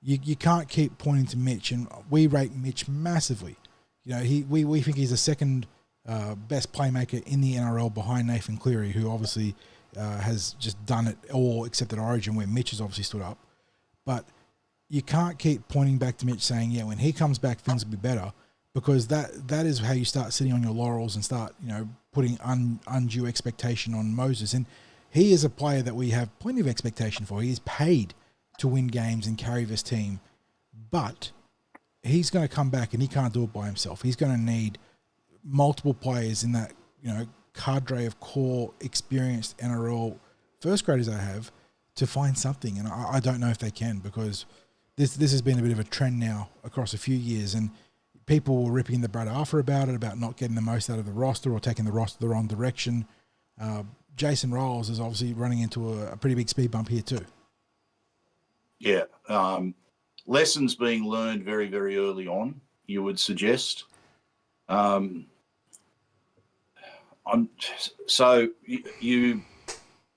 you can't keep pointing to Mitch, and we rate Mitch massively. We think he's the second best playmaker in the NRL behind Nathan Cleary, who obviously has just done it all except at Origin, where Mitch has obviously stood up. But you can't keep pointing back to Mitch saying, when he comes back, things will be better, because that is how you start sitting on your laurels and start, putting undue expectation on Moses. And he is a player that we have plenty of expectation for. He is paid to win games and carry this team, but he's going to come back and he can't do it by himself. He's going to need multiple players in that, cadre of core, experienced NRL first graders I have to find something. And I don't know if they can, because this has been a bit of a trend now across a few years, and people were ripping the Brad Arthur about it, about not getting the most out of the roster or taking the roster the wrong direction. Jason Riles is obviously running into a pretty big speed bump here too. Yeah. Lessons being learned very, very early on, you would suggest. So you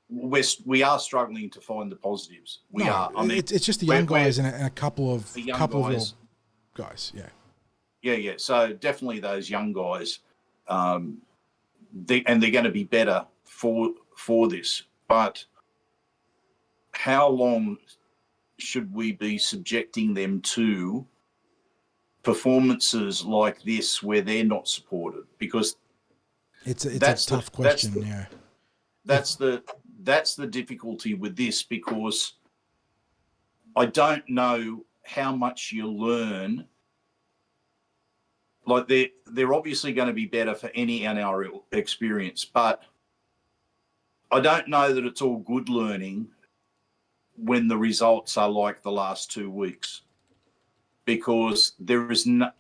we are struggling to find the positives. We are. I mean, it's just the young guys and a couple of the young of your guys. guys. Yeah. Yeah. So definitely those young guys, they're going to be better for this. But how long should we be subjecting them to performances like this where they're not supported? Because it's a tough question. That's the difficulty with this, because I don't know how much you learn. Like they're obviously going to be better for any NRL experience, but I don't know that it's all good learning when the results are like the last 2 weeks, because there is no.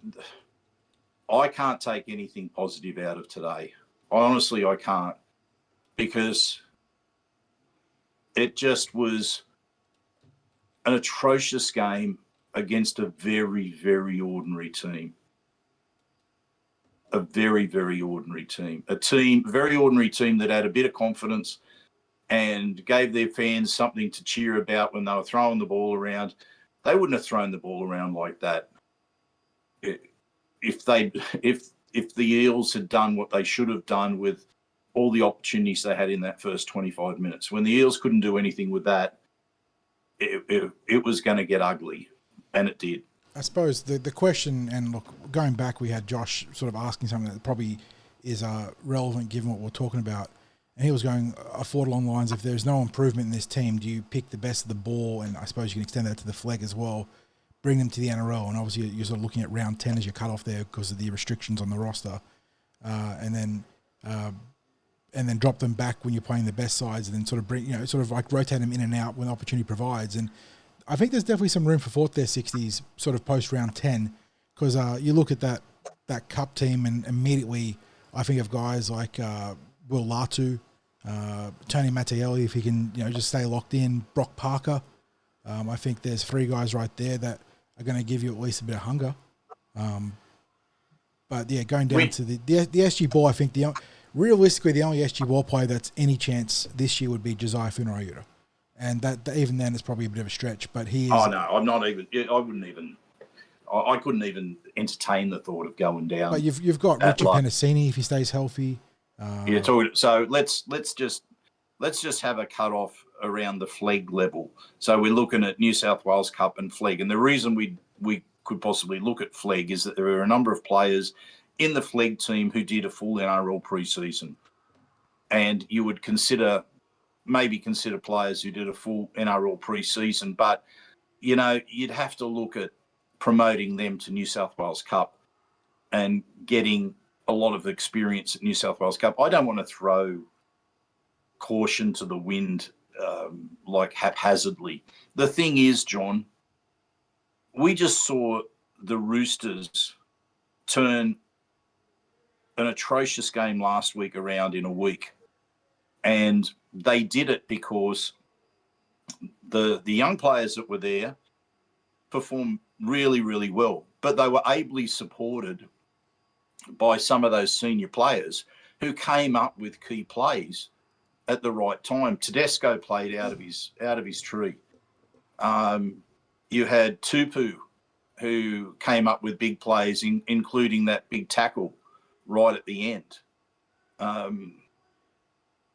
I can't take anything positive out of today. Honestly, I can't, because it just was an atrocious game against a very, very ordinary team. A very, very ordinary team. Very ordinary team that had a bit of confidence and gave their fans something to cheer about when they were throwing the ball around. They wouldn't have thrown the ball around like that if the Eels had done what they should have done with all the opportunities they had in that first 25 minutes. When the Eels couldn't do anything with that, it was going to get ugly, and it did. I suppose the question, and look, going back, we had Josh sort of asking something that probably is relevant given what we're talking about. And he was going along the lines, if there's no improvement in this team, do you pick the best of the ball? And I suppose you can extend that to the flag as well, bring them to the NRL. And obviously you're sort of looking at round 10 as your cutoff there because of the restrictions on the roster. And then drop them back when you're playing the best sides, and then sort of bring, sort of like rotate them in and out when the opportunity provides. And I think there's definitely some room for thought there, 60s, sort of post round 10, because you look at that Cup team and immediately I think of guys like Will Latu, Tony Mattielli, if he can just stay locked in, Brock Parker. I think there's 3 guys right there that are going to give you at least a bit of hunger. But yeah, going down to the SG ball, I think realistically the only SG ball player that's any chance this year would be Josiah Funarayuta. And that even then is probably a bit of a stretch, but he is. Oh no, I'm not even. I couldn't even entertain the thought of going down. But you've got Richard Penasini if he stays healthy. So let's just have a cut off around the flag level. So we're looking at New South Wales Cup and flag, and the reason we could possibly look at flag is that there are a number of players in the flag team who did a full NRL preseason, and you would maybe consider players who did a full NRL preseason, but you'd have to look at promoting them to New South Wales Cup and getting a lot of experience at New South Wales Cup. I don't want to throw caution to the wind like haphazardly. The thing is, John, we just saw the Roosters turn an atrocious game last week around in a week, and they did it because the young players that were there performed really, really well, but they were ably supported by some of those senior players who came up with key plays at the right time. Tedesco played out of his tree. You had Tupu, who came up with big plays, including that big tackle right at the end.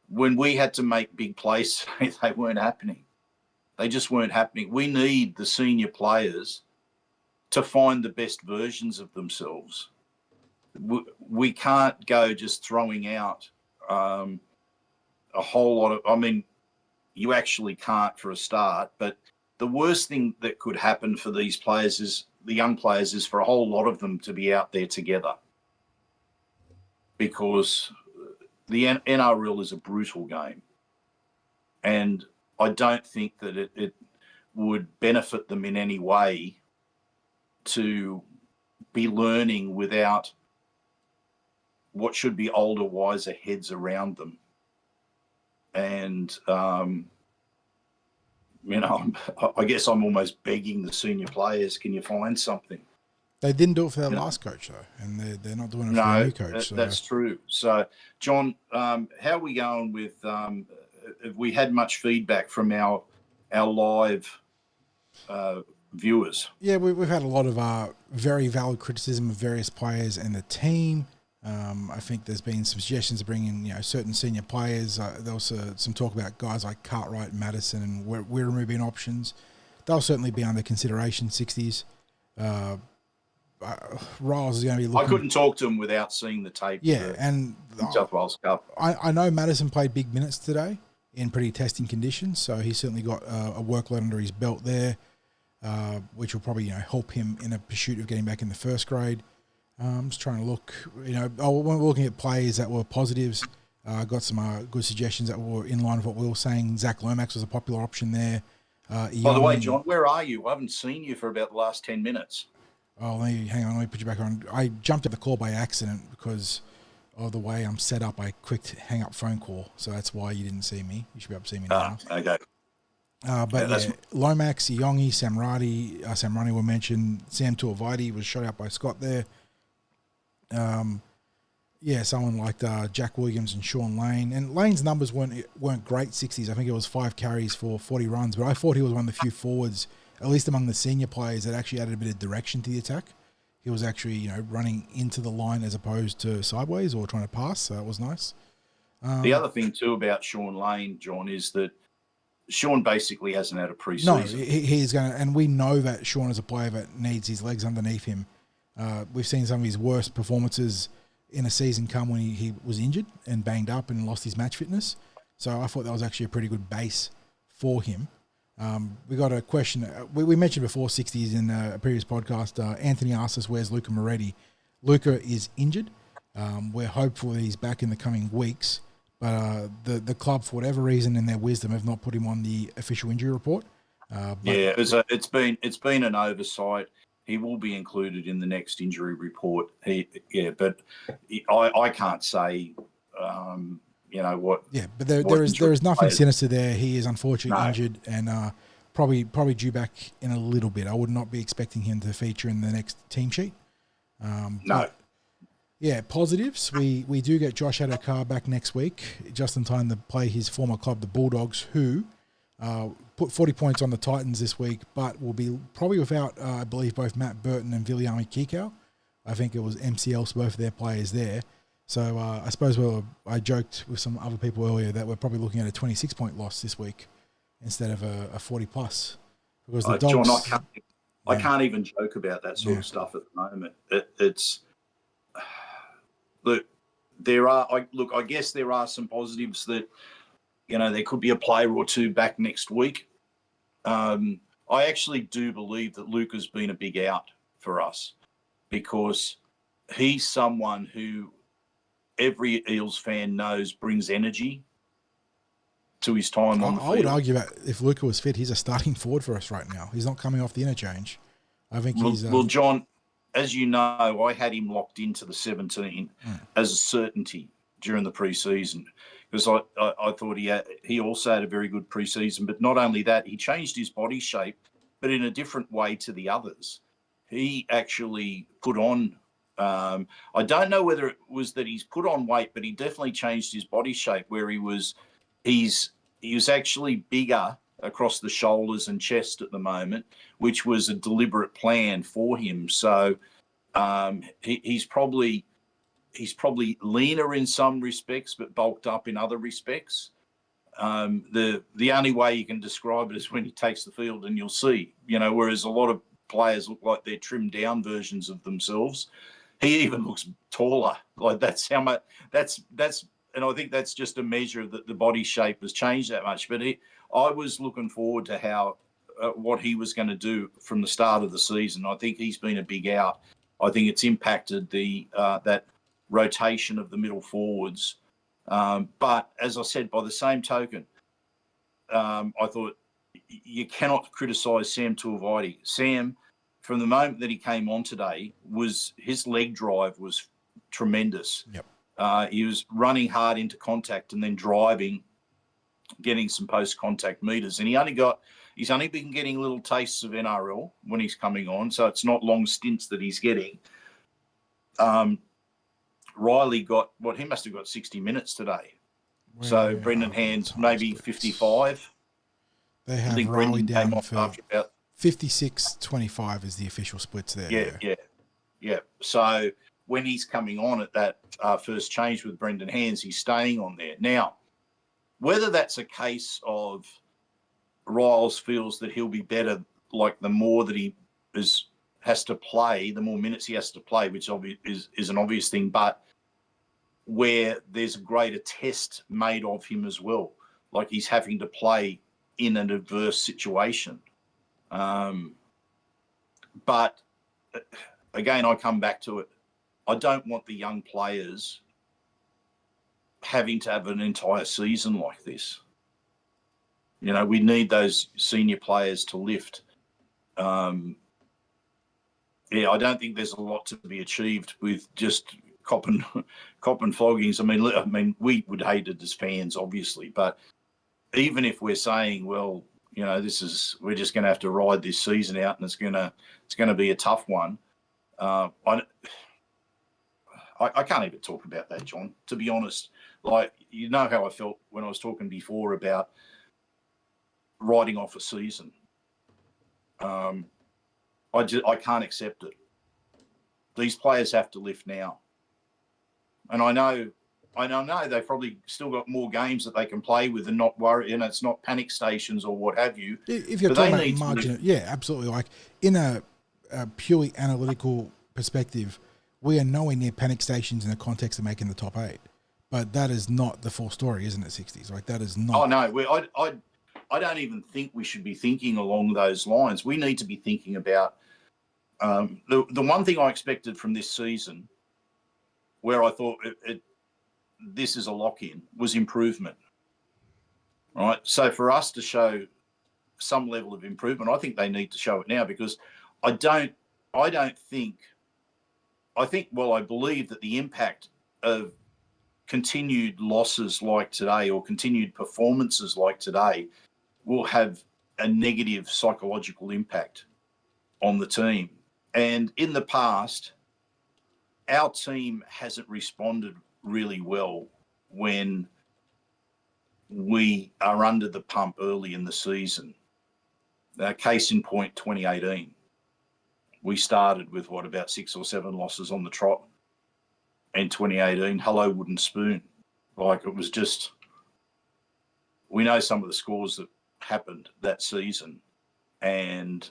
When we had to make big plays, they weren't happening. They just weren't happening. We need the senior players to find the best versions of themselves. We can't go just throwing out a whole lot of. I mean, you actually can't for a start. But the worst thing that could happen for these players the young players is for a whole lot of them to be out there together, because the NRL is a brutal game, and I don't think that it would benefit them in any way to be learning without what should be older, wiser heads around them. And, I guess I'm almost begging the senior players, can you find something? They didn't do it for their last coach, though, and they're not doing it for a new coach. That's true. So, John, how are we going with have we had much feedback from our live viewers? Yeah, we've had a lot of very valid criticism of various players and the team. I think there's been some suggestions of bringing certain senior players. There was some talk about guys like Cartwright, Madison, and we're removing options. They'll certainly be under consideration. 60s. Riles is going to be looking. I couldn't talk to him without seeing the tape. Yeah, and New South Wales Cup. I know Madison played big minutes today in pretty testing conditions, so he's certainly got a workload under his belt there, which will probably help him in a pursuit of getting back in the first grade. I'm just trying to look. We're looking at players that were positives. Got some good suggestions that were in line with what we were saying. Zach Lomax was a popular option there. By the way, John, where are you? I haven't seen you for about the last 10 minutes. Oh, hang on. Let me put you back on. I jumped at the call by accident because of the way I'm set up. I clicked hang up phone call, so that's why you didn't see me. You should be able to see me now. Okay. Lomax, Iongi, Samrani were mentioned. Sam Tuivasa was shot out by Scott there. Someone like Jack Williams and Sean Lane. And Lane's numbers weren't great, 60s. I think it was 5 carries for 40 runs, but I thought he was one of the few forwards, at least among the senior players, that actually added a bit of direction to the attack. He was actually, running into the line as opposed to sideways or trying to pass, so that was nice. The other thing, too, about Sean Lane, John, is that Sean basically hasn't had a preseason. No, he's going to, and we know that Sean is a player that needs his legs underneath him. We've seen some of his worst performances in a season come when he was injured and banged up and lost his match fitness. So I thought that was actually a pretty good base for him. We got a question. We mentioned before 60s in a previous podcast. Anthony asked us, where's Luca Moretti? Luca is injured. We're hopeful that he's back in the coming weeks. But the club, for whatever reason, in their wisdom, have not put him on the official injury report. It's been an oversight. He will be included in the next injury report. But I can't say, what. Yeah, but there is nothing sinister there. He is unfortunately injured and probably due back in a little bit. I would not be expecting him to feature in the next team sheet. No. Yeah, positives. We do get Josh Adokar back next week, just in time to play his former club, the Bulldogs, who put 40 points on the Titans this week, but will be probably without, I believe, both Matt Burton and Viliami Kikau. I think it was MCLs, both of their players there. So I suppose I joked with some other people earlier that we're probably looking at a 26-point loss this week instead of a 40-plus. Because the Dogs... John, I can't even joke about that sort of stuff at the moment. It's... Look, I guess there are some positives that, there could be a player or two back next week. I actually do believe that Luca's been a big out for us because he's someone who every Eels fan knows brings energy to his time on the field. I would argue that if Luca was fit, he's a starting forward for us right now. He's not coming off the interchange. I think he's... Well, John, as you know, I had him locked into the 17 as a certainty during the preseason because I thought he also had a very good preseason. But not only that, he changed his body shape, but in a different way to the others. He actually put on... I don't know whether it was that he's put on weight, but he definitely changed his body shape where he was actually bigger across the shoulders and chest at the moment, which was a deliberate plan for him. So he's probably leaner in some respects, but bulked up in other respects. The only way you can describe it is when he takes the field and you'll see, whereas a lot of players look like they're trimmed down versions of themselves. He even looks taller. Like that's how much and I think that's just a measure that the body shape has changed that much. But I was looking forward to how what he was going to do from the start of the season. I think he's been a big out. I think it's impacted that rotation of the middle forwards. But as I said, by the same token, I thought you cannot criticise Sam Tuivasa. Sam, from the moment that he came on today, his leg drive was tremendous. Yep. He was running hard into contact and then driving, getting some post-contact meters. And he's only been getting little tastes of NRL when he's coming on, so it's not long stints that he's getting. Riley he must have got 60 minutes today. So Where Brendan are the Hand's time maybe splits? 55. They I have think Riley Brendan came down off for after about 56-25 is the official splits there. yeah. So when he's coming on at that first change with Brendan Hands, he's staying on there. Now, whether that's a case of Riles feels that he'll be better, like the more that he has to play, the more minutes he has to play, which is an obvious thing, but where there's a greater test made of him as well. Like he's having to play in an adverse situation. But again, I come back to it. I don't want the young players having to have an entire season like this. You know, we need those senior players to lift. I don't think there's a lot to be achieved with just cop and floggings. I mean, we would hate it as fans, obviously, but even if we're saying, well, you know, we're just going to have to ride this season out, and it's going to be a tough one. I can't even talk about that, John. To be honest, like you know how I felt when I was talking before about writing off a season. I can't accept it. These players have to lift now, and I know they've probably still got more games that they can play with and not worry. You know, it's not panic stations or what have you. If you're talking about margin, yeah, absolutely. Like in a purely analytical perspective, we are nowhere near panic stations in the context of making the top 8. But that is not the full story, isn't it? 60s, like that is not. Oh no, I don't even think we should be thinking along those lines. We need to be thinking about the one thing I expected from this season, where I thought this is a lock-in, was improvement. Right. So for us to show some level of improvement, I think they need to show it now, because I believe that the impact of continued losses like today or continued performances like today will have a negative psychological impact on the team. And in the past, our team hasn't responded really well when we are under the pump early in the season. Case in point, 2018. We started with, about 6 or 7 losses on the trot in 2018. Hello, wooden spoon. Like, it was just, we know some of the scores that happened that season, and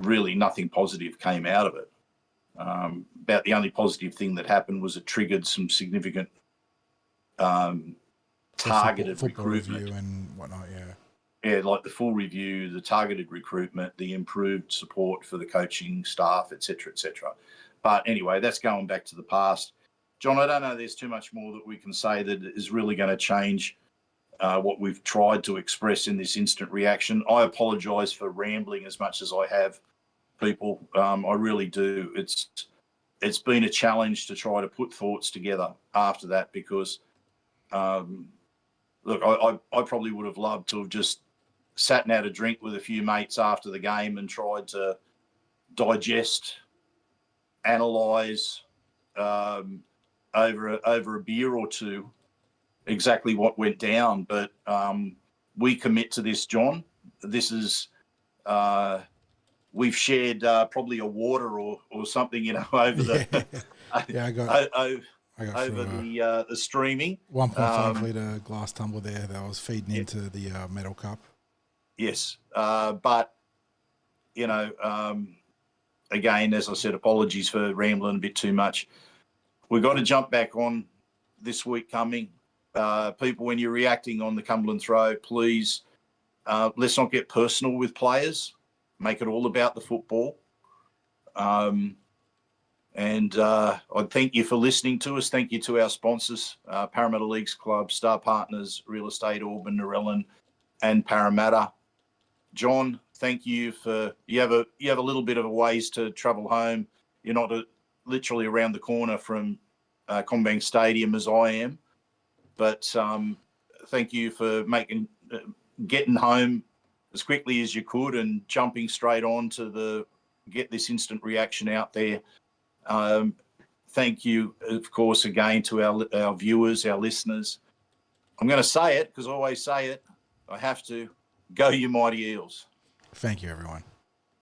really nothing positive came out of it. About the only positive thing that happened was it triggered some significant targeted football recruitment review and whatnot. Yeah, like the full review, the targeted recruitment, the improved support for the coaching staff, et cetera, et cetera. But anyway, that's going back to the past. John, I don't know there's too much more that we can say that is really going to change what we've tried to express in this instant reaction. I apologise for rambling as much as I have, people. I really do. It's been a challenge to try to put thoughts together after that, because, look, I probably would have loved to have just sat and had a drink with a few mates after the game and tried to digest, analyse over a beer or two exactly what went down. But we commit to this, John. This is we've shared probably a water or something, over the the streaming. 1.5 litre glass tumbler there that I was feeding into the metal cup. Yes, but again, as I said, apologies for rambling a bit too much. We've got to jump back on this week coming. People, when you're reacting on the Cumberland Throw, please, let's not get personal with players. Make it all about the football. And I thank you for listening to us. Thank you to our sponsors, Parramatta Leagues Club, Star Partners, Real Estate, Auburn, Narellan, and Parramatta. John, thank you for you have a little bit of a ways to travel home. You're not literally around the corner from Combank Stadium as I am, but thank you for getting home as quickly as you could and jumping straight on to get this instant reaction out there. Thank you, of course, again to our viewers, our listeners. I'm going to say it because I always say it. I have to. Go, you mighty Eels. Thank you, everyone.